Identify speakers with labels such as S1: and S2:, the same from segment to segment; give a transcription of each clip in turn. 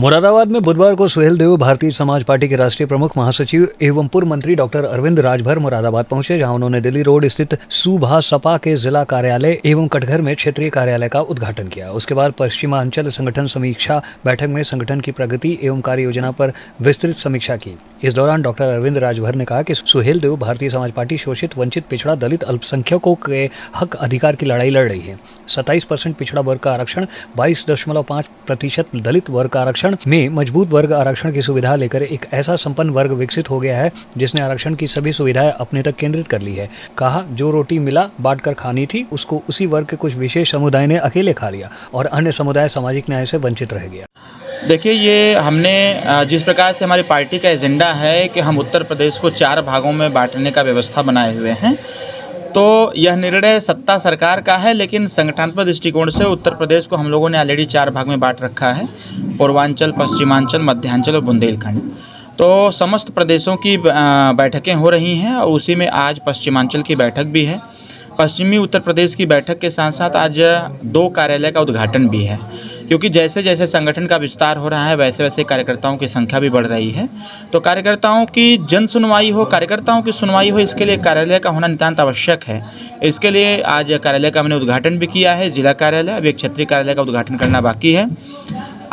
S1: मुरादाबाद में बुधवार को सुहेलदेव भारतीय समाज पार्टी के राष्ट्रीय प्रमुख महासचिव एवं पूर्व मंत्री डॉक्टर अरविंद राजभर मुरादाबाद पहुंचे, जहां उन्होंने दिल्ली रोड स्थित सुभा सपा के जिला कार्यालय एवं कटघर में क्षेत्रीय कार्यालय का उद्घाटन किया। उसके बाद पश्चिमांचल संगठन समीक्षा बैठक में संगठन की प्रगति एवं कार्य योजना पर विस्तृत समीक्षा की। इस दौरान डॉक्टर अरविंद राजभर ने कहा कि सुहेलदेव भारतीय समाज पार्टी शोषित, वंचित, पिछड़ा, दलित, अल्पसंख्यकों के हक अधिकार की लड़ाई लड़ रही है। 27% पिछड़ा वर्ग का आरक्षण, 22.5% दलित वर्ग का आरक्षण में मजबूत वर्ग आरक्षण की सुविधा लेकर एक ऐसा संपन्न वर्ग विकसित हो गया है जिसने आरक्षण की सभी सुविधाएं अपने तक केंद्रित कर ली है। कहा, जो रोटी मिला बांट कर खानी थी उसको उसी वर्ग के कुछ विशेष समुदाय ने अकेले खा लिया और अन्य समुदाय सामाजिक न्याय से वंचित रह गया।
S2: देखिए, ये हमने जिस प्रकार से हमारी पार्टी का एजेंडा है कि हम उत्तर प्रदेश को 4 भागों में बांटने का व्यवस्था बनाए हुए हैं, तो यह निर्णय सत्ता सरकार का है, लेकिन संगठनात्मक दृष्टिकोण से उत्तर प्रदेश को हम लोगों ने ऑलरेडी 4 भाग में बांट रखा है। पूर्वांचल, पश्चिमांचल, मध्यांचल और बुंदेलखंड। तो समस्त प्रदेशों की बैठकें हो रही हैं और उसी में आज पश्चिमांचल की बैठक भी है। पश्चिमी उत्तर प्रदेश की बैठक के साथ साथ आज 2 कार्यालय का उद्घाटन भी है, क्योंकि जैसे जैसे संगठन का विस्तार हो रहा है वैसे वैसे कार्यकर्ताओं की संख्या भी बढ़ रही है। तो कार्यकर्ताओं की जन सुनवाई हो, कार्यकर्ताओं की सुनवाई हो, इसके लिए कार्यालय का होना नितांत आवश्यक है। इसके लिए आज कार्यालय का हमने उद्घाटन भी किया है, जिला कार्यालय। अब एक क्षेत्रीय कार्यालय का उद्घाटन करना बाकी है।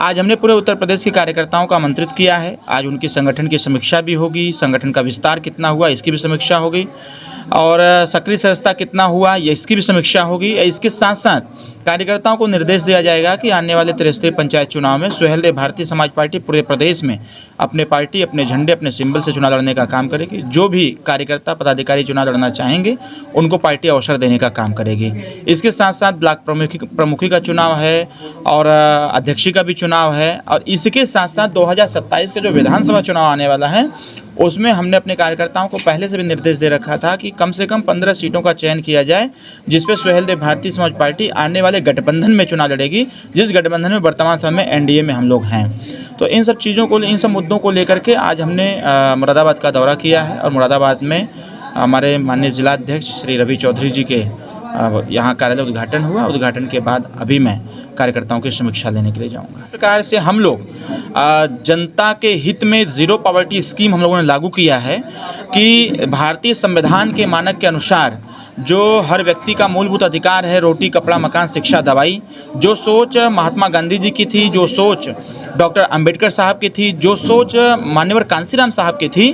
S2: आज हमने पूरे उत्तर प्रदेश के कार्यकर्ताओं को आमंत्रित किया है। आज उनकी संगठन की समीक्षा भी होगी, संगठन का विस्तार कितना हुआ इसकी भी समीक्षा होगी और सक्रिय सदस्यता कितना हुआ ये इसकी भी समीक्षा होगी। इसके साथ साथ कार्यकर्ताओं को निर्देश दिया जाएगा कि आने वाले त्रिस्तरीय पंचायत चुनाव में सुहेलदेव भारतीय समाज पार्टी पूरे प्रदेश में अपने पार्टी, अपने झंडे, अपने सिंबल से चुनाव लड़ने का काम करेगी। जो भी कार्यकर्ता पदाधिकारी चुनाव लड़ना चाहेंगे उनको पार्टी अवसर देने का काम करेगी। इसके साथ साथ ब्लॉक प्रमुखी का चुनाव है और अध्यक्षी का भी चुनाव है और इसके साथ साथ 2027 के जो विधानसभा चुनाव आने वाला है उसमें हमने अपने कार्यकर्ताओं को पहले से भी निर्देश दे रखा था कि कम से कम 15 सीटों का चयन किया जाए, जिसपे सुहेलदेव भारतीय समाज पार्टी आने वाले गठबंधन में चुनाव लड़ेगी, जिस गठबंधन में वर्तमान समय में एनडीए में हम लोग हैं। तो इन सब चीज़ों को, इन सब मुद्दों को लेकर के आज हमने मुरादाबाद का दौरा किया है और मुरादाबाद में हमारे माननीय जिलाध्यक्ष श्री रवि चौधरी जी के यहाँ कार्यालय उद्घाटन हुआ। उद्घाटन के बाद अभी मैं कार्यकर्ताओं की समीक्षा लेने के लिए जाऊँगा। इस प्रकार से हम लोग जनता के हित में ज़ीरो पॉवर्टी स्कीम हम लोगों ने लागू किया है कि भारतीय संविधान के मानक के अनुसार जो हर व्यक्ति का मूलभूत अधिकार है, रोटी, कपड़ा, मकान, शिक्षा, दवाई, जो सोच महात्मा गांधी जी की थी, जो सोच डॉक्टर अंबेडकर साहब की थी, जो सोच मान्यवर कांसीराम साहब की थी,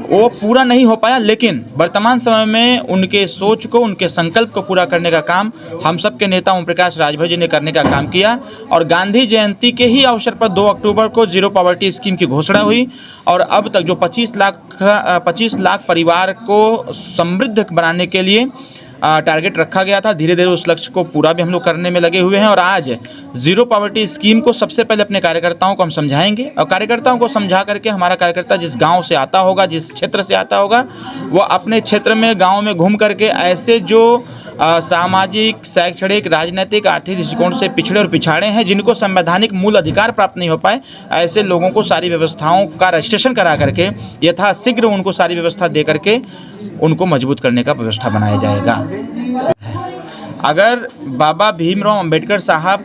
S2: वो पूरा नहीं हो पाया। लेकिन वर्तमान समय में उनके सोच को, उनके संकल्प को पूरा करने का काम हम सब के नेता ओम प्रकाश राजभर जी ने करने का काम किया और गांधी जयंती के ही अवसर पर 2 अक्टूबर को ज़ीरो पॉवर्टी स्कीम की घोषणा हुई और अब तक जो 25 लाख परिवार को समृद्ध बनाने के लिए टारगेट रखा गया था, धीरे धीरे उस लक्ष्य को पूरा भी हम लोग करने में लगे हुए हैं। और आज ज़ीरो पॉवर्टी स्कीम को सबसे पहले अपने कार्यकर्ताओं को हम समझाएंगे और कार्यकर्ताओं को समझा करके हमारा कार्यकर्ता जिस गांव से आता होगा, जिस क्षेत्र से आता होगा, वो अपने क्षेत्र में, गांव में घूम करके ऐसे जो सामाजिक, शैक्षणिक, राजनीतिक, आर्थिक दृष्टिकोण से पिछड़े और पिछाड़े हैं, जिनको संवैधानिक मूल अधिकार प्राप्त नहीं हो पाए, ऐसे लोगों को सारी व्यवस्थाओं का रजिस्ट्रेशन करा करके यथाशीघ्र उनको सारी व्यवस्था दे करके उनको मजबूत करने का व्यवस्था बनाया जाएगा। अगर बाबा भीमराव अंबेडकर साहब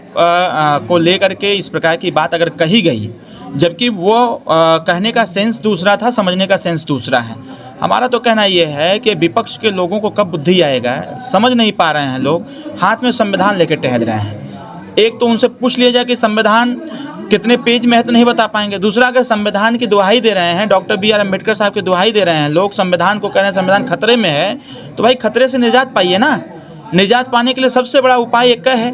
S2: को लेकर के इस प्रकार की बात अगर कही गई, जबकि वो कहने का सेंस दूसरा था, समझने का सेंस दूसरा है। हमारा तो कहना ये है कि विपक्ष के लोगों को कब बुद्धि आएगा, समझ नहीं पा रहे हैं लोग, हाथ में संविधान लेकर टहल रहे हैं। एक तो उनसे पूछ लिया जाए कि संविधान कितने पेज में है तो नहीं बता पाएंगे। दूसरा, अगर संविधान की दुहाई दे रहे हैं, डॉक्टर बी आर अम्बेडकर साहब की दुहाई दे रहे हैं लोग, संविधान को कह रहे हैं संविधान खतरे में है, तो भाई खतरे से निजात पाइए ना। निजात पाने के लिए सबसे बड़ा उपाय एक है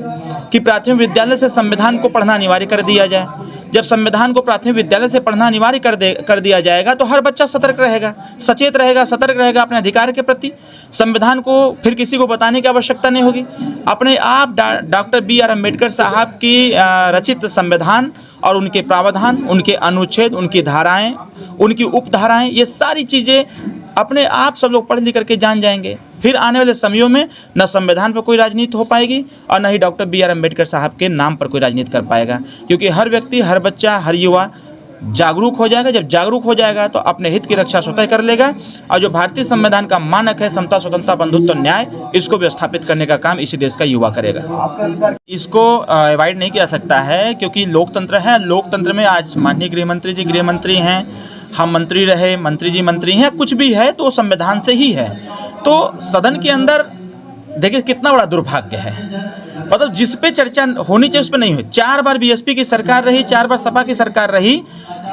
S2: कि प्राथमिक विद्यालय से संविधान को पढ़ना अनिवार्य कर दिया जाए। जब संविधान को प्राथमिक विद्यालय से पढ़ना अनिवार्य कर दिया जाएगा तो हर बच्चा सतर्क रहेगा, सचेत रहेगा, सतर्क रहेगा अपने अधिकार के प्रति। संविधान को फिर किसी को बताने की आवश्यकता नहीं होगी। अपने आप डॉक्टर बी आर अम्बेडकर साहब की रचित संविधान और उनके प्रावधान, उनके अनुच्छेद, उनकी धाराएं, उनकी उपधाराएं, ये सारी चीज़ें अपने आप सब लोग पढ़ लिख करके जान जाएंगे। फिर आने वाले समयों में न संविधान पर कोई राजनीति हो पाएगी और न ही डॉक्टर बी आर अम्बेडकर साहब के नाम पर कोई राजनीति कर पाएगा, क्योंकि हर व्यक्ति, हर बच्चा, हर युवा जागरूक हो जाएगा। जब जागरूक हो जाएगा तो अपने हित की रक्षा स्वतः कर लेगा और जो भारतीय संविधान का मानक है समता, स्वतंत्रता, बंधुत्व, न्याय, इसको भी स्थापित करने का काम इसी देश का युवा करेगा। इसको अवॉइड नहीं किया सकता है क्योंकि लोकतंत्र है। लोकतंत्र में आज माननीय गृहमंत्री जी गृहमंत्री हैं, हम मंत्री रहे, मंत्री जी मंत्री हैं, कुछ भी है तो संविधान से ही है। तो सदन के अंदर देखिए कितना बड़ा दुर्भाग्य है, मतलब जिस पे चर्चा होनी चाहिए उस पे नहीं हुई। 4 बार बीएसपी की सरकार रही, 4 बार सपा की सरकार रही,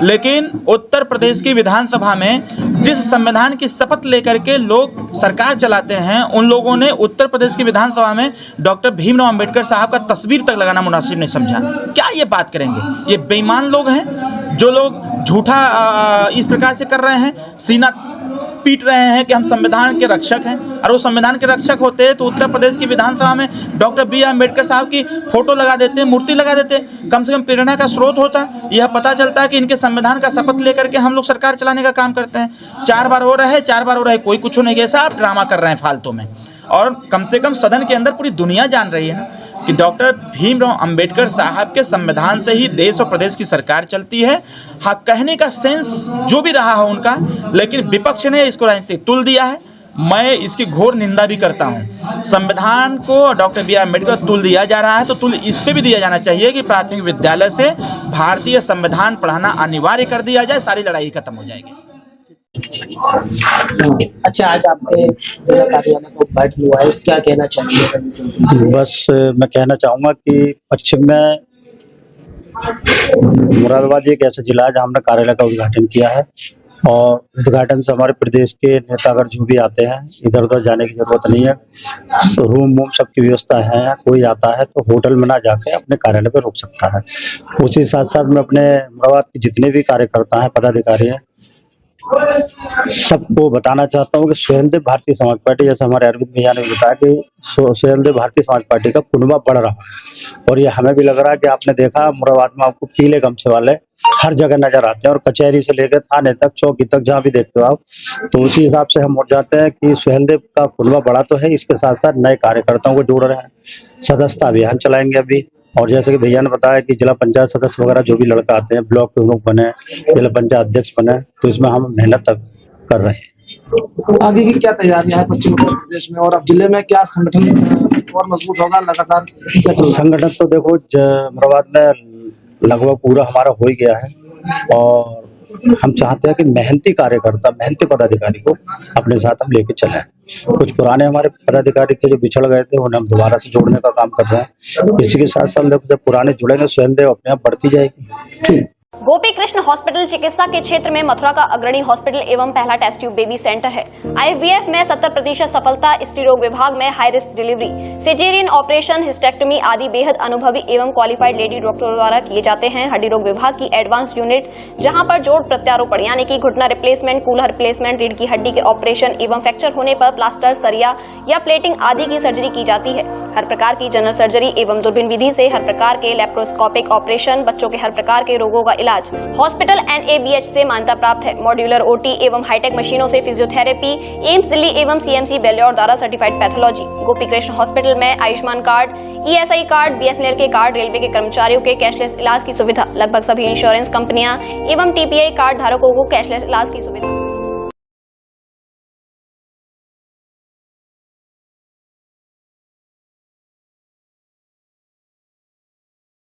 S2: लेकिन उत्तर प्रदेश की विधानसभा में जिस संविधान की शपथ लेकर के लोग सरकार चलाते हैं, उन लोगों ने उत्तर प्रदेश की विधानसभा में डॉक्टर भीमराव अंबेडकर साहब का तस्वीर तक लगाना मुनासिब नहीं समझा। क्या ये बात करेंगे? ये बेईमान लोग हैं जो लोग झूठा इस प्रकार से कर रहे हैं, सीना पीट रहे हैं कि हम संविधान के रक्षक हैं। और वो संविधान के रक्षक होते हैं तो उत्तर प्रदेश की विधानसभा में डॉक्टर बी आर अम्बेडकर साहब की फोटो लगा देते, मूर्ति लगा देते, कम से कम प्रेरणा का स्रोत होता। यह पता चलता है कि इनके संविधान का शपथ लेकर के हम लोग सरकार चलाने का काम करते हैं। 4 बार हो रहा है, 4 बार हो रहा है, कोई कुछ नहीं, ऐसा आप ड्रामा कर रहे हैं फालतू में। और कम से कम सदन के अंदर पूरी दुनिया जान रही है ना कि डॉक्टर भीमराव अंबेडकर साहब के संविधान से ही देश और प्रदेश की सरकार चलती है। हाँ, कहने का सेंस जो भी रहा हो उनका, लेकिन विपक्ष ने इसको राजनीतिक तुल दिया है। मैं इसकी घोर निंदा भी करता हूँ। संविधान को डॉक्टर बी आर अम्बेडकर तुल दिया जा रहा है तो तुल इस पे भी दिया जाना चाहिए कि प्राथमिक विद्यालय से भारतीय संविधान पढ़ाना अनिवार्य कर दिया जाए, सारी लड़ाई खत्म हो जाएगी।
S3: अच्छा, आज आपके जिला कार्यालय का उद्घाटन हुआ है, क्या कहना चाहिए?
S4: बस मैं कहना चाहूँगा कि पश्चिम में मुरादाबाद एक ऐसा जिला है जहाँ हमने कार्यालय का उद्घाटन किया है और उद्घाटन से हमारे प्रदेश के नेतागण जो भी आते हैं, इधर उधर जाने की जरूरत नहीं है। रूम वूम सबकी व्यवस्था है, कोई आता है तो होटल में ना जाके अपने कार्यालय पे रुक सकता है। उसी साथ साथ मैं अपने मुरादाबाद के जितने भी कार्यकर्ता हैं, पदाधिकारी हैं, सबको बताना चाहता हूँ कि स्वयंदेव भारतीय समाज पार्टी, जैसे हमारे अरविंद भैया ने बताया कि स्वयंदेव भारतीय समाज पार्टी का कुनबा बढ़ रहा है। और ये हमें भी लग रहा है कि आपने देखा मुरादाबाद में आपको पीले गमछे वाले हर जगह नजर आते हैं और कचहरी से लेकर थाने तक, चौकी तक, जहाँ भी देखते हो आप, तो उसी हिसाब से हम उठ जाते हैं कि स्वयंदेव का कुनबा बढ़ा तो है, इसके साथ साथ नए कार्यकर्ताओं को जोड़ रहे हैं। सदस्यता अभियान चलाएंगे अभी। और जैसे कि भैया ने बताया कि जिला पंचायत सदस्य वगैरह जो भी लड़का आते हैं, ब्लॉक प्रमुख बने, जिला पंचायत अध्यक्ष बने, तो इसमें हम मेहनत कर रहे हैं।
S3: आगे की क्या तैयारियां हैं पश्चिम उत्तर प्रदेश में, और अब जिले में क्या संगठन और मजबूत होगा लगातार?
S4: संगठन तो देखो मुरादाबाद में लगभग पूरा हमारा हो ही गया है और हम चाहते हैं कि मेहनती कार्यकर्ता, मेहनती पदाधिकारी को अपने साथ हम लेके चलें। कुछ पुराने हमारे पदाधिकारी थे जो बिछड़ गए थे, उन्हें हम दोबारा से जोड़ने का काम कर रहे हैं। इसी के साथ साथ जब पुराने जुड़ेंगे, स्वयंदेव अपने आप बढ़ती जाएगी।
S5: गोपी कृष्ण हॉस्पिटल चिकित्सा के क्षेत्र में मथुरा का अग्रणी हॉस्पिटल एवं पहला टेस्ट ट्यूब बेबी सेंटर है। IVF में 70% सफलता, स्त्री रोग विभाग में high risk delivery, caesarean operation, hysterectomy आदि बेहद अनुभवी एवं क्वालिफाइड लेडी डॉक्टरों द्वारा किए जाते हैं। हड्डी रोग विभाग की एडवांस यूनिट, जहां पर जोड़ प्रत्यारोपण यानी कि घुटना रिप्लेसमेंट, कूल्हा रिप्लेसमेंट, रीढ़ की हड्डी के ऑपरेशन एवं फ्रैक्चर होने पर प्लास्टर, सरिया या प्लेटिंग आदि की सर्जरी की जाती है। हर प्रकार की जनरल सर्जरी एवं दूरबीन विधि से हर प्रकार के लेप्रोस्कोपिक ऑपरेशन, बच्चों के हर प्रकार के रोगों का इलाज। हॉस्पिटल NABH से मान्यता प्राप्त है। मॉड्यूलर OT एवं हाईटेक मशीनों से फिजियोथेरेपी, एम्स दिल्ली एवं CMC बेल्योर द्वारा certified pathology. Gopi Krishna hospital में Ayushman card, ESI card, BSNL के कार्ड, रेलवे के कर्मचारियों के कैशलेस इलाज की सुविधा। लगभग सभी इंश्योरेंस कंपनियां एवं TPI कार्ड धारकों को कैशलेस इलाज की सुविधा।